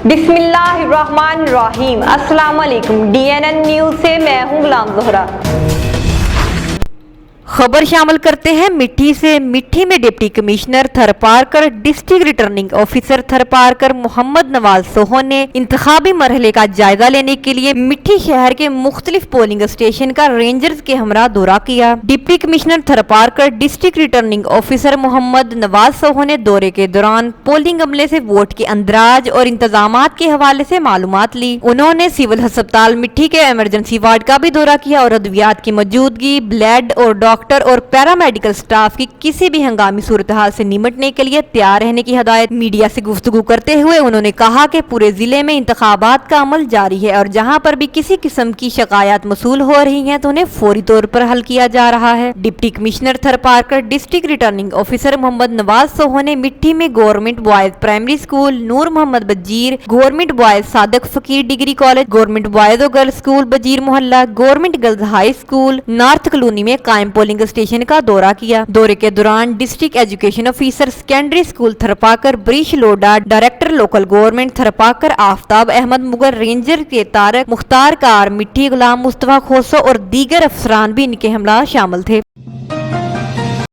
बिस्मिल्लाहिर्रहमानिर्रहीम। अस्सलाम वालेकुम। DNN न्यूज़ से मैं हूँ गुलाम ज़ोहरा। खबर शामिल करते हैं मिट्टी से। मिट्टी में deputy commissioner Tharparkar district returning officer Tharparkar Muhammad Nawaz Soho ने इंतखाबी मरहले का जायजा लेने के लिए मिट्टी शहर के मुख्तलिफ पोलिंग स्टेशन का रेंजर्स के हमरा दौरा किया। Deputy commissioner Tharparkar district returning officer Muhammad Nawaz Soho ने दौरे के दौरान पोलिंग अमले से वोट के अंदराज और इंतजामात के हवाले से मालूमात ली। उन्होंने सिविल अस्पताल मिट्टी के इमरजेंसी वार्ड का भी दौरा किया और अद्वियात की मौजूदगी, ब्लड और डॉक्टर और पैरामेडिकल स्टाफ की किसी भी हंगामी सूरत हाल से निमटने के लिए तैयार रहने की हदायत। मीडिया से गुफ्तगू करते हुए उन्होंने कहा कि पूरे जिले में इंतखाबात का अमल जारी है और जहां पर भी किसी किस्म की शिकायत मसूल हो रही हैं तो उन्हें फौरी तौर पर हल किया जा रहा है। Deputy commissioner Tharparkar district returning officer Muhammad Nawaz Soho ने मिट्टी में government boys primary school, Noor Muhammad Bajeer, government boys Sadiq Faqir degree college, government boys और गर्ल्स स्कूल बजीर मोहल्ला, government girls high school north colony में कायम पोलिंग स्टेशन का दौरा किया। दौरे के दौरान district education officer secondary school Tharparkar ब्रिश लोडा, director local government Tharparkar Aftab Ahmed मुगर, रेंजर के तारक मुख्तार कार मिट्टी, गुलाम मुस्तफा खोसो और दीगर अफसरान भी इनके हमला शामिल थे।